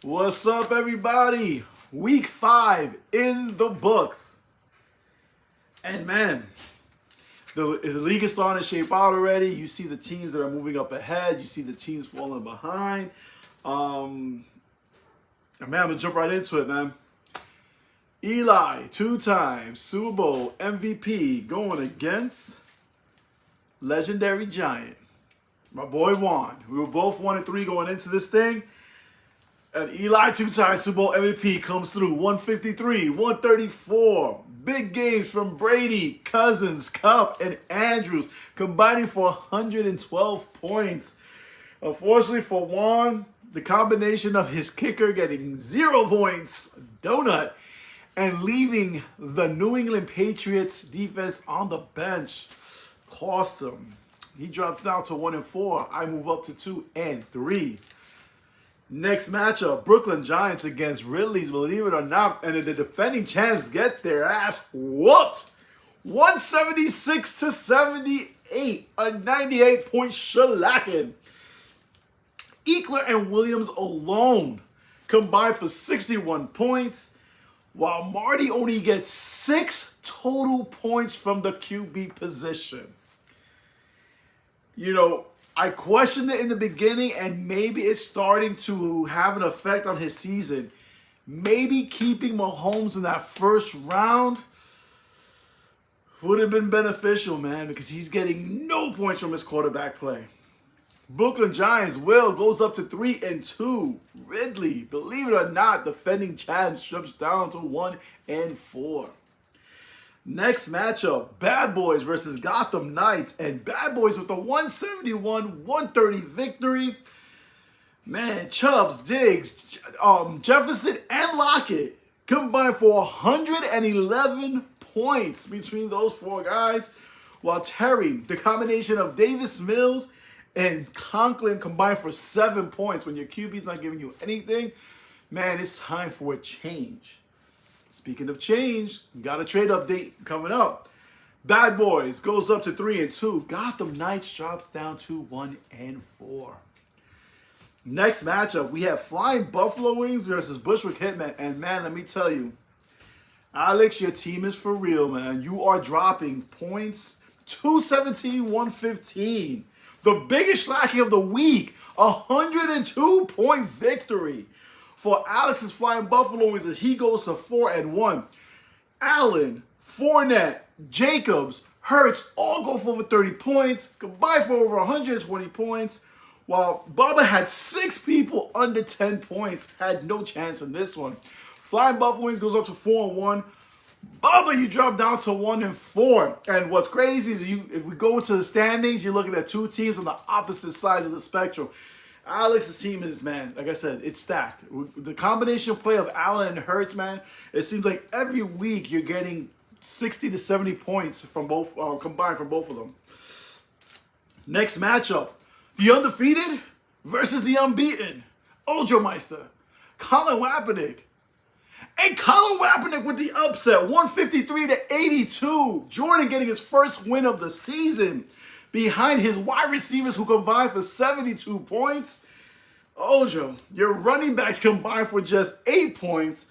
What's up, everybody? Week 5 in the books. And man, the league is starting to shape out already. You see the teams that are moving up ahead. You see the teams falling behind. Man, I'm going to jump right into it, man. Eli, 2-time Super Bowl MVP, going against legendary Giant. My boy Juan. We were both 1-3 going into this thing. And Eli, 2-time Super Bowl MVP, comes through 153, 134. Big games from Brady, Cousins, Cup, and Andrews, combining for 112 points. Unfortunately for Juan, the combination of his kicker getting 0 points, donut, and leaving the New England Patriots defense on the bench cost him. He drops down to 1-4. I move up to 2-3. Next matchup, Brooklyn Giants against Ridley's, believe it or not, and the defending champs get their ass whooped. 176-78, a 98-point shellacking. Eckler and Williams alone combined for 61 points, while Marty only gets 6 total points from the QB position. You know, I questioned it in the beginning, and maybe it's starting to have an effect on his season. Maybe keeping Mahomes in that first round would have been beneficial, man, because he's getting no points from his quarterback play. Brooklyn Giants, Will goes up to 3-2. Ridley, believe it or not, defending champs, strips down to 1-4. Next matchup, Bad Boys versus Gotham Knights, and Bad Boys with the 171-130 victory. Man, Chubbs, Diggs, Jefferson, and Lockett combined for 111 points between those 4 guys, while Terry, the combination of Davis Mills and Conklin, combined for 7 points. When your QB's not giving you anything, man, it's time for a change. Speaking of change, got a trade update coming up. Bad Boys goes up to 3-2. Gotham Knights drops down to 1-4. Next matchup, we have Flying Buffalo Wings versus Bushwick Hitmen. And man, let me tell you, Alex, your team is for real, man. You are dropping points. 217-115. The biggest slacking of the week. 102-point victory for Alex's Flying Buffalo Wings as he goes to 4-1. Allen, Fournette, Jacobs, Hurts all go for over 30 points, combined for over 120 points, while Bubba had 6 people under 10 points, had no chance in this one. Flying Buffalo Wings goes up to 4-1. Bubba, you drop down to 1-4. And what's crazy is if we go into the standings, you're looking at 2 teams on the opposite sides of the spectrum. Alex's team is, man, like I said, it's stacked. The combination play of Allen and Hurts, man, it seems like every week you're getting 60 to 70 points from both, combined from both of them. Next matchup, the undefeated versus the unbeaten. Ojo Meister, Colin Kaepernick. And Colin Kaepernick with the upset, 153-82. Jordan getting his first win of the season, behind his wide receivers who combined for 72 points. Ojo, your running backs combined for just 8 points.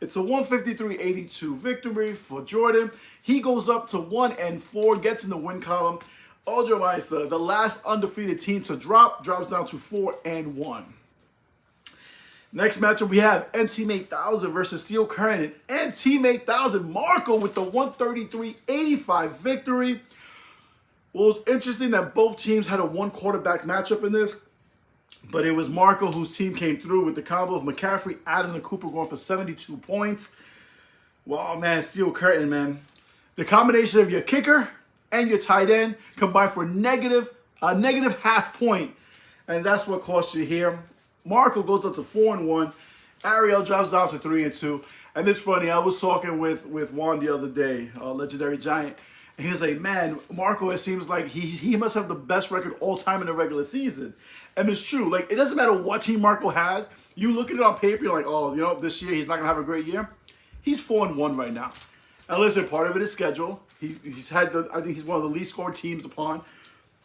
It's a 153-82 victory for Jordan. He goes up to 1-4, gets in the win column. Ojo Meister, the last undefeated team to drops down to 4-1. Next matchup, we have Team 8000 versus Steel Curran. And Team 8000, Marco with the 133-85 victory. Well, it's interesting that both teams had a 1-quarterback matchup in this, but it was Marco whose team came through with the combo of McCaffrey, Adams, and Cooper going for 72 points. Wow, man, Steel Curtain, man. The combination of your kicker and your tight end combined for a negative half point, and that's what cost you here. Marco goes up to 4-1. Ariel drops down to 3-2. And it's funny, I was talking with Juan the other day, legendary Giant. And he was like, man, Marco, it seems like he must have the best record all time in the regular season. And it's true. Like, it doesn't matter what team Marco has. You look at it on paper, you're like, oh, you know, this year he's not going to have a great year. He's 4-1 right now. And listen, part of it is schedule. He's had, I think he's one of the least scored teams upon.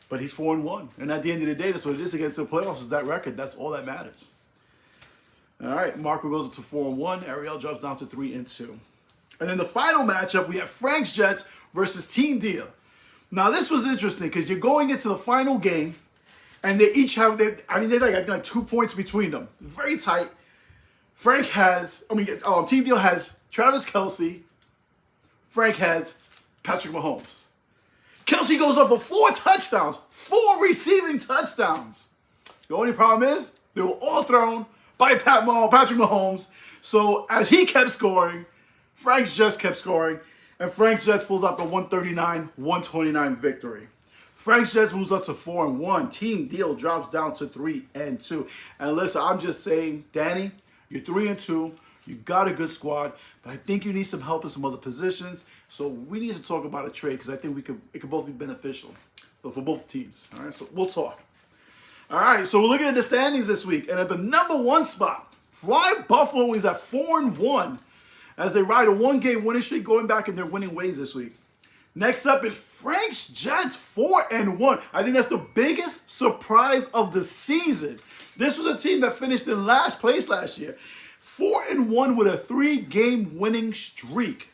But he's 4-1. And at the end of the day, that's what it is against the playoffs, is that record. That's all that matters. All right, Marco goes up to 4-1. Ariel drops down to 3-2. And then the final matchup, we have Frank's Jets versus Team Deal. Now, this was interesting because you're going into the final game, and they each have, they're like 2 points between them. Very tight. Team Deal has Travis Kelce. Frank has Patrick Mahomes. Kelce goes up for 4 touchdowns, 4 receiving touchdowns. The only problem is they were all thrown by Patrick Mahomes. So as he kept scoring, Frank's Jets kept scoring, and Frank's Jets pulls out the 139-129 victory. Frank's Jets moves up to 4-1. Team Deal drops down to 3-2. And listen, I'm just saying, Danny, you're 3-2. You got a good squad, but I think you need some help in some other positions. So we need to talk about a trade because I think it could both be beneficial for both teams. All right, so we'll talk. All right, so we're looking at the standings this week, and at the number 1 spot, Fly Buffalo is at 4-1 as they ride a 1-game winning streak, going back in their winning ways this week. Next up is Frank's Jets, 4-1. I think that's the biggest surprise of the season. This was a team that finished in last place last year. 4-1 with a 3-game winning streak.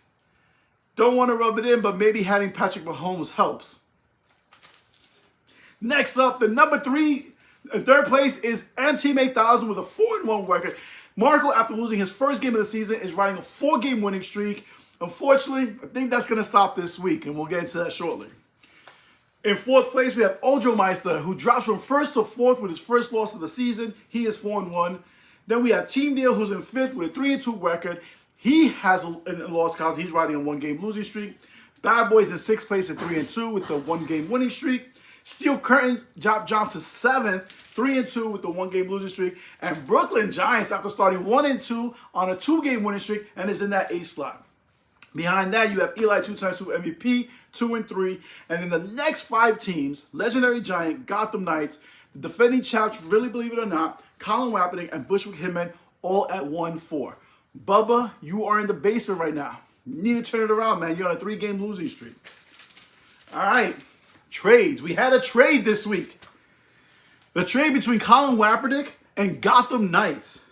Don't want to rub it in, but maybe having Patrick Mahomes helps. Next up, the number 3, third place is Team 8000 with a 4-1 record. Marco, after losing his first game of the season, is riding a 4-game winning streak. Unfortunately, I think that's going to stop this week, and we'll get into that shortly. In 4th place, we have Ojo Meister, who drops from 1st to 4th with his first loss of the season. He is 4-1. Then we have Team Deal, who's in 5th with a 3-2 record. He has a loss cause. He's riding a 1-game losing streak. Bad Boys in 6th place at 3-2 with the 1-game winning streak. Steel Curtain dropped to 7th, 3-2 with the 1-game losing streak. And Brooklyn Giants, after starting 1-2 on a 2-game winning streak, and is in that 8th slot. Behind that, you have Eli, 2x Super MVP, 2-3. And then the next 5 teams, Legendary Giant, Gotham Knights, the defending champs, really believe it or not, Colin Kaepernick and Bushwick Hitmen, all at 1-4. Bubba, you are in the basement right now. You need to turn it around, man. You're on a 3-game losing streak. All right, trades. We had a trade this week. The trade between Colin Kaepernick and Gotham Knights.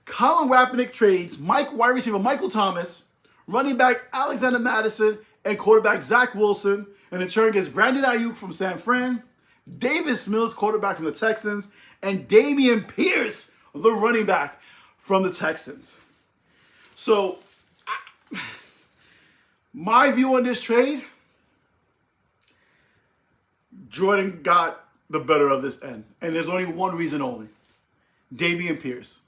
Colin Kaepernick trades wide receiver Michael Thomas, running back Alexander Madison, and quarterback Zach Wilson, and in turn gets Brandon Ayuk from San Fran, Davis Mills, quarterback from the Texans, and Dameon Pierce, the running back from the Texans. So, my view on this trade, Jordan got the better of this end. And there's only one reason only. Dameon Pierce.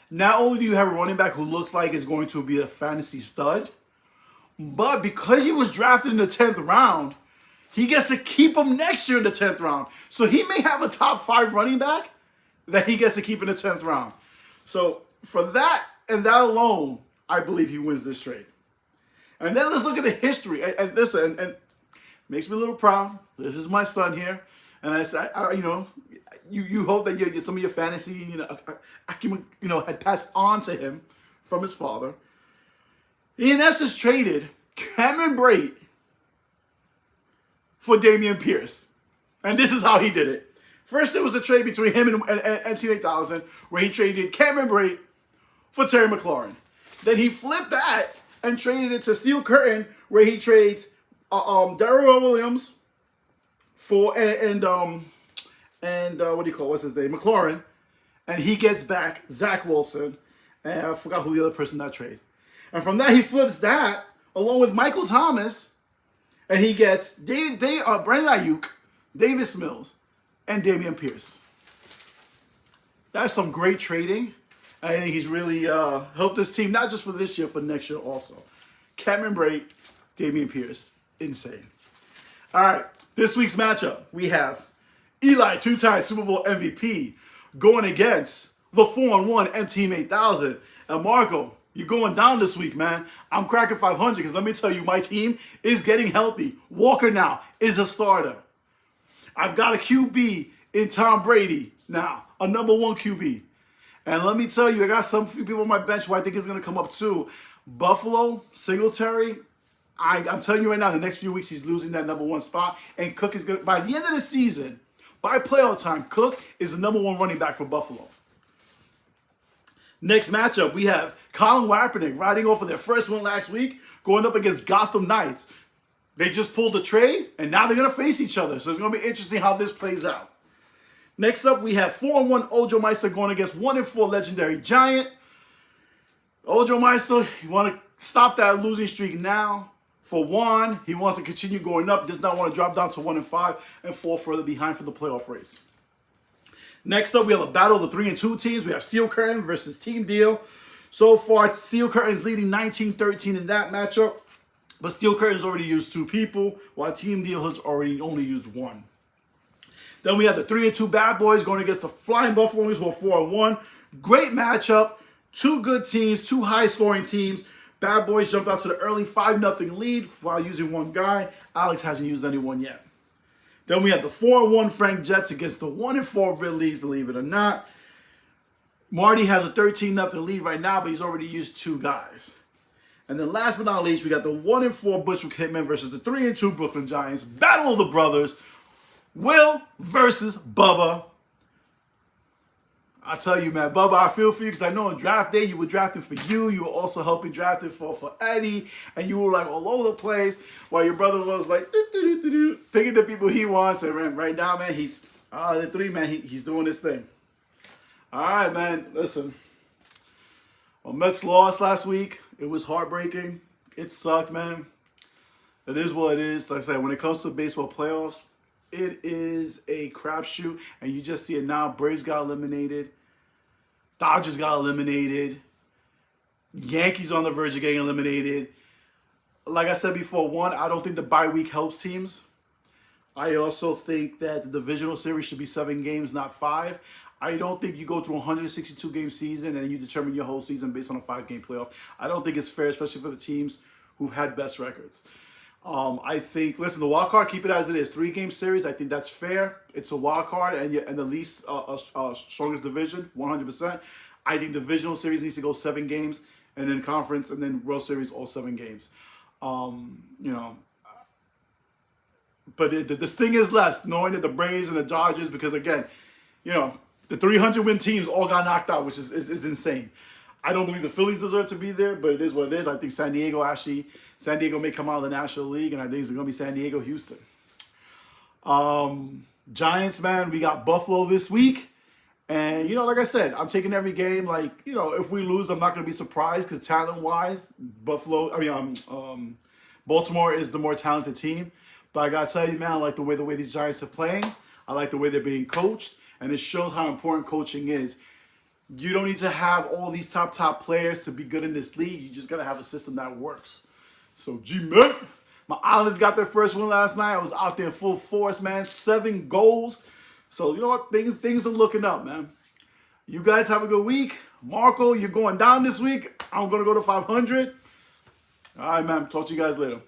Not only do you have a running back who looks like is going to be a fantasy stud, but because he was drafted in the 10th round, he gets to keep him next year in the 10th round. So he may have a top 5 running back that he gets to keep in the 10th round. So for that and that alone, I believe he wins this trade. And then let's look at the history. And listen, and makes me a little proud. This is my son here. And I said, you hope that some of your fantasy, acumen, had passed on to him from his father. He in essence traded Cameron Brate for Dameon Pierce. And this is how he did it. First, there was a trade between him and Team 8000 where he traded Cameron Brate for Terry McLaurin. Then he flipped that and traded it to Steel Curtain where he trades Darrell Williams for McLaurin, and he gets back Zach Wilson, and I forgot who the other person that trade. And from that, he flips that along with Michael Thomas, and he gets Brandon Ayuk, Davis Mills, and Dameon Pierce. That's some great trading. I think he's really helped this team, not just for this year, for next year also. Cameron Brate, Dameon Pierce. Insane. All right, this week's matchup, we have Eli, 2-time Super Bowl MVP, going against the 4-1 Team 8000. And Marco, you're going down this week, man. I'm cracking 500 because let me tell you, my team is getting healthy. Walker now is a starter. I've got a QB in Tom Brady now, a number 1 QB. And let me tell you, I got some few people on my bench who I think is going to come up too. Buffalo, Singletary, I'm telling you right now, the next few weeks he's losing that number 1 spot. And Cook is going to, by the end of the season, by playoff time, Cook is the number 1 running back for Buffalo. Next matchup, we have Colin Kaepernick riding off of their first win last week, going up against Gotham Knights. They just pulled the trade, and now they're going to face each other. So it's going to be interesting how this plays out. Next up, we have 4-1 Ojo Meister going against 1-4 Legendary Giant. Ojo Meister, you want to stop that losing streak now. For one, he wants to continue going up, does not want to drop down to 1-5 and fall further behind for the playoff race. Next up, we have a battle of the 3-2 teams. We have Steel Curtain versus Team Deal. So far, Steel Curtain is leading 19-13 in that matchup. But Steel Curtain's already used 2 people, while Team Deal has already only used 1. Then we have the 3-2 Bad Boys going against the Flying Buffaloes, who are 4-1. Great matchup. 2 good teams, 2 high-scoring teams. Bad Boys jumped out to the early 5-0 lead while using 1 guy. Alex hasn't used anyone yet. Then we have the 4-1 Frank Jets against the 1-4 Ridleys, believe it or not. Marty has a 13-0 lead right now, but he's already used 2 guys. And then last but not least, we got the 1-4 Bushwick Hitmen versus the 3-2 Brooklyn Giants. Battle of the Brothers. Will versus Bubba. I tell you, man, Bubba, I feel for you because I know on draft day you were drafting for you. You were also helping drafting for Eddie. And you were like all over the place while your brother was like picking the people he wants. And right now, man, he's the 3, man, he's doing his thing. All right, man, listen. Well, Mets lost last week. It was heartbreaking. It sucked, man. It is what it is. Like I said, when it comes to baseball playoffs, it is a crapshoot, and you just see it now. Braves got eliminated. Dodgers got eliminated. Yankees on the verge of getting eliminated. Like I said before, one, I don't think the bye week helps teams. I also think that the divisional series should be 7 games, not 5. I don't think you go through a 162-game season and you determine your whole season based on a 5-game playoff. I don't think it's fair, especially for the teams who've had best records. I think, listen, the wild card, keep it as it is. 3-game series, I think that's fair. It's a wild card and the least strongest division, 100%. I think divisional series needs to go 7 games, and then conference, and then World Series all 7 games. But this thing is less, knowing that the Braves and the Dodgers, because again, the 300-win teams all got knocked out, which is insane. I don't believe the Phillies deserve to be there, but it is what it is. I think San Diego may come out of the National League, and I think it's going to be San Diego, Houston. Giants, man, we got Buffalo this week. And, like I said, I'm taking every game. Like, if we lose, I'm not going to be surprised because talent-wise, Baltimore is the more talented team. But I got to tell you, man, I like the way these Giants are playing. I like the way they're being coached. And it shows how important coaching is. You don't need to have all these top players to be good in this league. You just got to have a system that works. So, G-Man, my Islanders got their first win last night. I was out there full force, man. 7 goals. So, you know what? Things are looking up, man. You guys have a good week. Marco, you're going down this week. I'm going to go to 500. All right, man. Talk to you guys later.